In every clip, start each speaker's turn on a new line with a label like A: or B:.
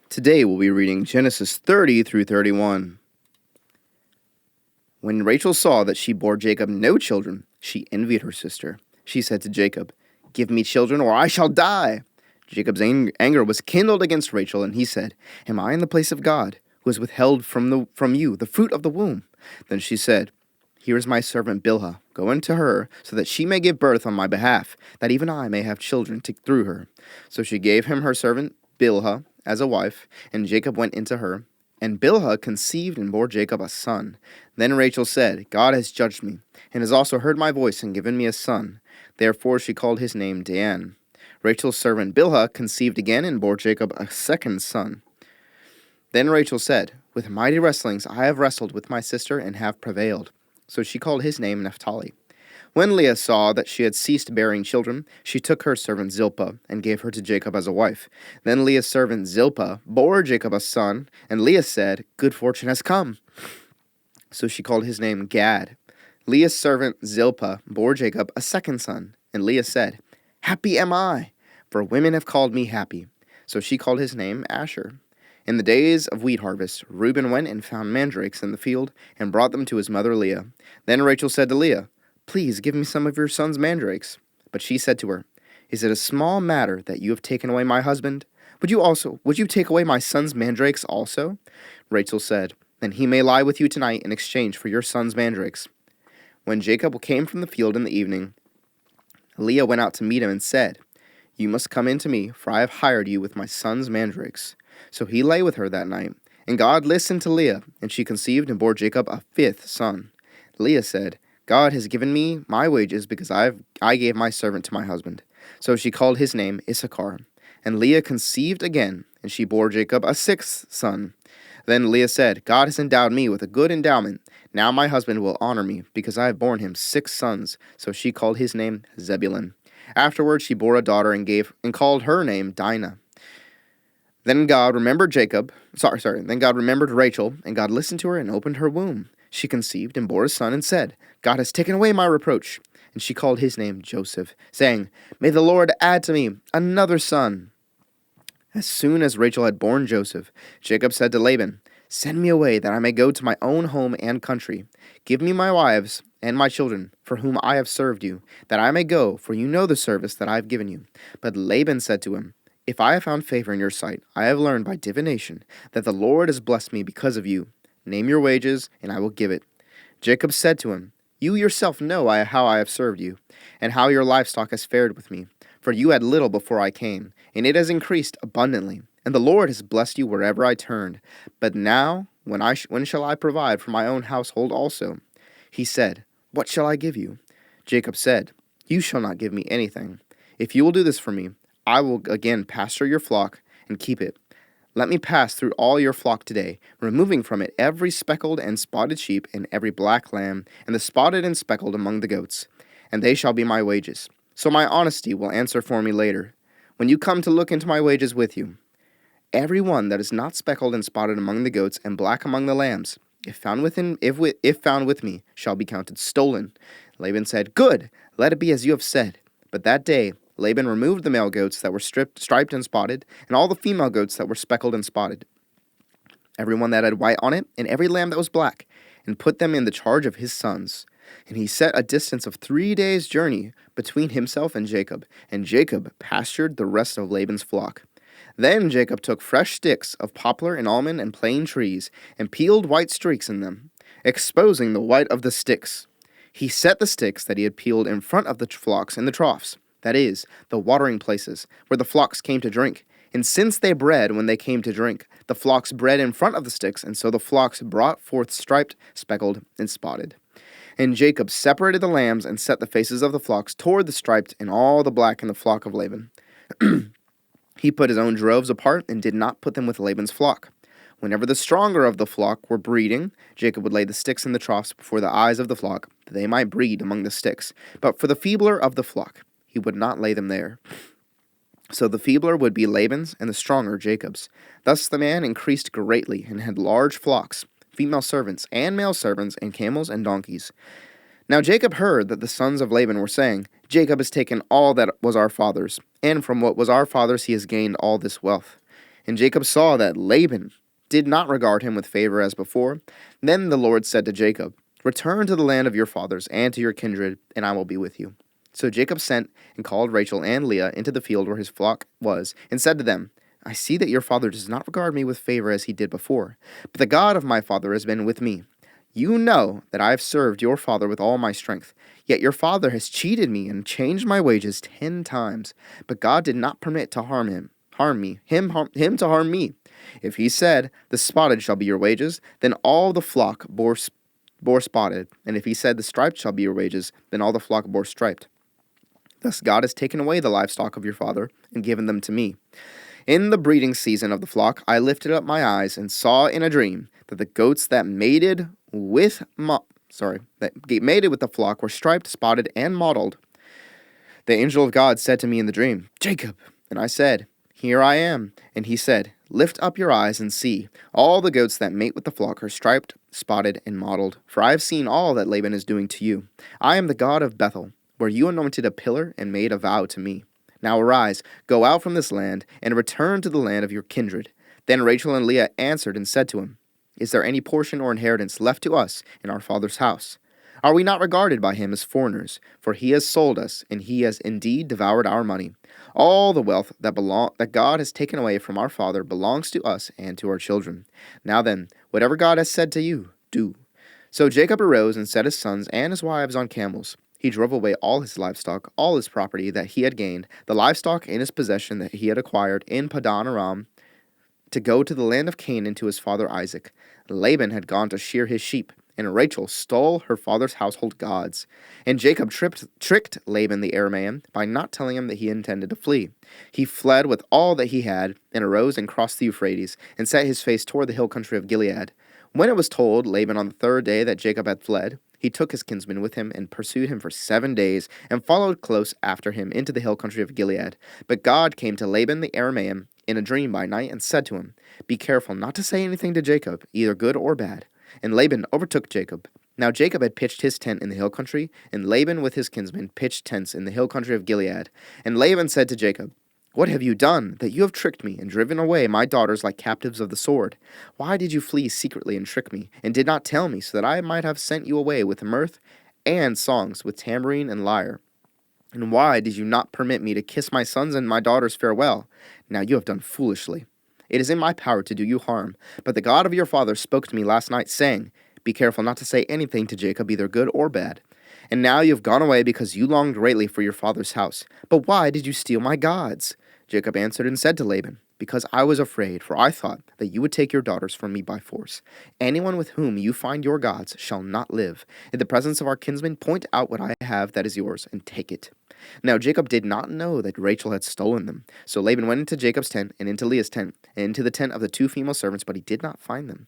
A: Today we'll be reading Genesis 30 through 31. When Rachel saw that she bore Jacob no children, she envied her sister. She said to Jacob, "Give me children, or I shall die." Jacob's anger was kindled against Rachel, and he said, "Am I in the place of God, who has withheld from you the fruit of the womb?" Then she said, "Here is my servant Bilhah. Go into her, so that she may give birth on my behalf, that even I may have children through her." So she gave him her servant Bilhah as a wife, and Jacob went into her. And Bilhah conceived and bore Jacob a son. Then Rachel said, "God has judged me, and has also heard my voice and given me a son." Therefore she called his name Dan. Rachel's servant Bilhah conceived again and bore Jacob a second son. Then Rachel said, "With mighty wrestlings I have wrestled with my sister and have prevailed." So she called his name Naphtali. When Leah saw that she had ceased bearing children, she took her servant Zilpah and gave her to Jacob as a wife. Then Leah's servant Zilpah bore Jacob a son, and Leah said, "Good fortune has come." So she called his name Gad. Leah's servant Zilpah bore Jacob a second son, and Leah said, "Happy am I, for women have called me happy." So she called his name Asher. In the days of wheat harvest, Reuben went and found mandrakes in the field and brought them to his mother Leah. Then Rachel said to Leah, "Please give me some of your son's mandrakes." But she said to her, "Is it a small matter that you have taken away my husband? Would you take away my son's mandrakes also?" Rachel said, "Then he may lie with you tonight in exchange for your son's mandrakes." When Jacob came from the field in the evening, Leah went out to meet him and said, "You must come in to me, for I have hired you with my son's mandrakes." So he lay with her that night, and God listened to Leah, and she conceived and bore Jacob a fifth son. Leah said, "God has given me my wages because I gave my servant to my husband." So she called his name Issachar. And Leah conceived again, and she bore Jacob a sixth son. Then Leah said, "God has endowed me with a good endowment. Now my husband will honor me, because I have borne him 6 sons." So she called his name Zebulun. Afterward she bore a daughter and called her name Dinah. Then God remembered Rachel, and God listened to her and opened her womb. She conceived and bore a son and said, "God has taken away my reproach." And she called his name Joseph, saying, "May the Lord add to me another son." As soon as Rachel had borne Joseph, Jacob said to Laban, "Send me away, that I may go to my own home and country. Give me my wives and my children, for whom I have served you, that I may go, for you know the service that I have given you." But Laban said to him, "If I have found favor in your sight, I have learned by divination that the Lord has blessed me because of you. Name your wages, and I will give it." Jacob said to him, "You yourself know how I have served you, and how your livestock has fared with me. For you had little before I came, and it has increased abundantly, and the Lord has blessed you wherever I turned. But now, when shall I provide for my own household also?" He said, "What shall I give you?" Jacob said, "You shall not give me anything. If you will do this for me, I will again pasture your flock and keep it. Let me pass through all your flock today, removing from it every speckled and spotted sheep and every black lamb, and the spotted and speckled among the goats, and they shall be my wages. So my honesty will answer for me later, when you come to look into my wages with you. Every one that is not speckled and spotted among the goats and black among the lambs, if found with me, shall be counted stolen." Laban said, "Good, let it be as you have said." But that day Laban removed the male goats that were striped and spotted, and all the female goats that were speckled and spotted, every one that had white on it, and every lamb that was black, and put them in the charge of his sons. And he set a distance of 3 days' journey between himself and Jacob pastured the rest of Laban's flock. Then Jacob took fresh sticks of poplar and almond and plane trees, and peeled white streaks in them, exposing the white of the sticks. He set the sticks that he had peeled in front of the flocks in the troughs, that is, the watering places, where the flocks came to drink. And since they bred when they came to drink, the flocks bred in front of the sticks, and so the flocks brought forth striped, speckled, and spotted. And Jacob separated the lambs and set the faces of the flocks toward the striped and all the black in the flock of Laban. He put his own droves apart and did not put them with Laban's flock. Whenever the stronger of the flock were breeding, Jacob would lay the sticks in the troughs before the eyes of the flock, that they might breed among the sticks. But for the feebler of the flock, he would not lay them there. So the feebler would be Laban's, and the stronger Jacob's. Thus the man increased greatly, and had large flocks, female servants and male servants, and camels and donkeys. Now Jacob heard that the sons of Laban were saying, "Jacob has taken all that was our father's, and from what was our father's he has gained all this wealth." And Jacob saw that Laban did not regard him with favor as before. Then the Lord said to Jacob, Return to the land of your fathers and to your kindred, and I will be with you. So Jacob sent and called Rachel and Leah into the field where his flock was, and said to them, I see that your father does not regard me with favor as he did before, but the God of my father has been with me. You know that I have served your father with all my strength, yet your father has cheated me and changed my wages 10 times. But God did not permit to him to harm me. If he said, The spotted shall be your wages, then all the flock bore spotted, and if he said, The striped shall be your wages, then all the flock bore striped. Thus God has taken away the livestock of your father and given them to me. In the breeding season of the flock, I lifted up my eyes and saw in a dream that the goats that mated with the flock were striped, spotted, and mottled. The angel of God said to me in the dream, Jacob. And I said, Here I am. And he said, Lift up your eyes and see. All the goats that mate with the flock are striped, spotted, and mottled. For I have seen all that Laban is doing to you. I am the God of Bethel, where you anointed a pillar and made a vow to me. Now arise, go out from this land, and return to the land of your kindred. Then Rachel and Leah answered and said to him, Is there any portion or inheritance left to us in our father's house? Are we not regarded by him as foreigners? For he has sold us, and he has indeed devoured our money. All the wealth that God has taken away from our father belongs to us and to our children. Now then, whatever God has said to you, do. So Jacob arose and set his sons and his wives on camels. He drove away all his livestock, all his property that he had gained, the livestock in his possession that he had acquired in Padan Aram, to go to the land of Canaan to his father Isaac. Laban had gone to shear his sheep, and Rachel stole her father's household gods. And Jacob tricked Laban the Aramean by not telling him that he intended to flee. He fled with all that he had, and arose and crossed the Euphrates, and set his face toward the hill country of Gilead. When it was told Laban on the third day that Jacob had fled, he took his kinsman with him and pursued him for 7 days, and followed close after him into the hill country of Gilead. But God came to Laban the Aramean in a dream by night and said to him, Be careful not to say anything to Jacob, either good or bad. And Laban overtook Jacob. Now Jacob had pitched his tent in the hill country, and Laban with his kinsmen pitched tents in the hill country of Gilead. And Laban said to Jacob, What have you done, that you have tricked me, and driven away my daughters like captives of the sword? Why did you flee secretly and trick me, and did not tell me, so that I might have sent you away with mirth and songs, with tambourine and lyre? And why did you not permit me to kiss my sons and my daughters farewell? Now you have done foolishly. It is in my power to do you harm, but the God of your father spoke to me last night, saying, Be careful not to say anything to Jacob, either good or bad. And now you have gone away because you longed greatly for your father's house. But why did you steal my gods? Jacob answered and said to Laban, Because I was afraid, for I thought that you would take your daughters from me by force. Anyone with whom you find your gods shall not live. In the presence of our kinsmen, point out what I have that is yours, and take it. Now Jacob did not know that Rachel had stolen them. So Laban went into Jacob's tent, and into Leah's tent, and into the tent of the 2 female servants, but he did not find them.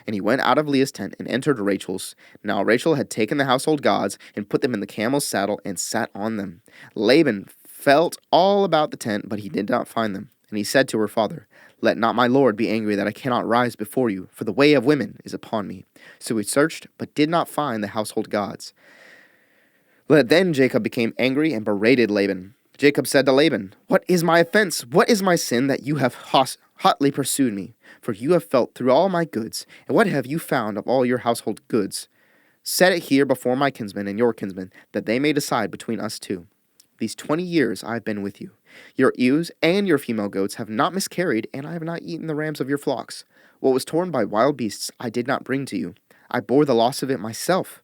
A: And he went out of Leah's tent, and entered Rachel's. Now Rachel had taken the household gods, and put them in the camel's saddle, and sat on them. Laban felt all about the tent, but he did not find them. And he said to her father, Let not my lord be angry that I cannot rise before you, for the way of women is upon me. So he searched, but did not find the household gods. Then Jacob became angry and berated Laban. Jacob said to Laban, What is my offense? What is my sin that you have hotly pursued me? For you have felt through all my goods, and what have you found of all your household goods? Set it here before my kinsmen and your kinsmen, that they may decide between us two. These 20 years I have been with you. Your ewes and your female goats have not miscarried, and I have not eaten the rams of your flocks. What was torn by wild beasts I did not bring to you. I bore the loss of it myself.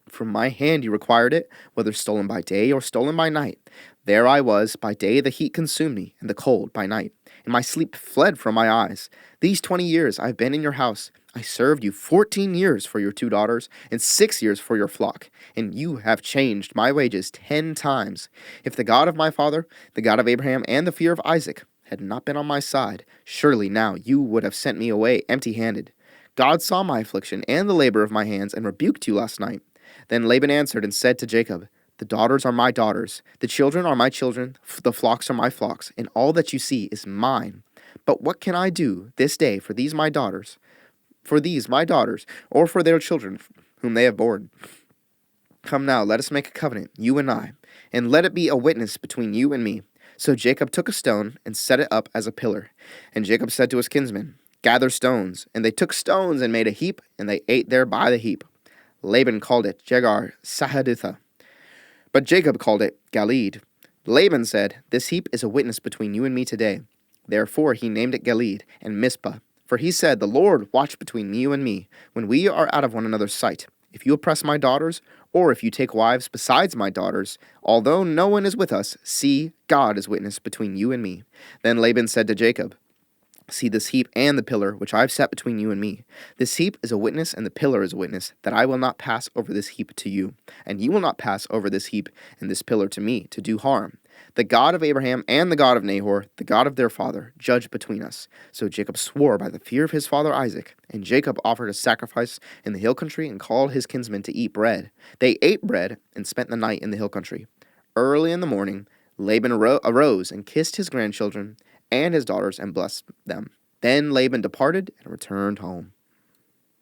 A: From my hand you required it, whether stolen by day or stolen by night. There I was, by day the heat consumed me, and the cold by night, and my sleep fled from my eyes. These 20 years I have been in your house. I served you 14 years for your 2 daughters, and 6 years for your flock, and you have changed my wages 10 times. If the God of my father, the God of Abraham, and the fear of Isaac had not been on my side, surely now you would have sent me away empty-handed. God saw my affliction and the labor of my hands, and rebuked you last night. Then Laban answered and said to Jacob, The daughters are my daughters, the children are my children, the flocks are my flocks, and all that you see is mine. But what can I do this day for these my daughters, or for their children whom they have borne? Come now, let us make a covenant, you and I, and let it be a witness between you and me. So Jacob took a stone and set it up as a pillar. And Jacob said to his kinsmen, Gather stones. And they took stones and made a heap, and they ate there by the heap. Laban called it Jegar Sahadutha, but Jacob called it Galeed. Laban said, This heap is a witness between you and me today. Therefore he named it Galeed and Mizpah. For he said, The Lord watch between you and me, when we are out of one another's sight. If you oppress my daughters, or if you take wives besides my daughters, although no one is with us, see, God is witness between you and me. Then Laban said to Jacob, See this heap and the pillar which I have set between you and me. This heap is a witness, and the pillar is a witness, that I will not pass over this heap to you, and you will not pass over this heap and this pillar to me, to do harm. The God of Abraham and the God of Nahor, the God of their father, judge between us. So Jacob swore by the fear of his father Isaac, and Jacob offered a sacrifice in the hill country and called his kinsmen to eat bread. They ate bread and spent the night in the hill country. Early in the morning, Laban arose and kissed his grandchildren and his daughters and blessed them. Then Laban departed and returned home.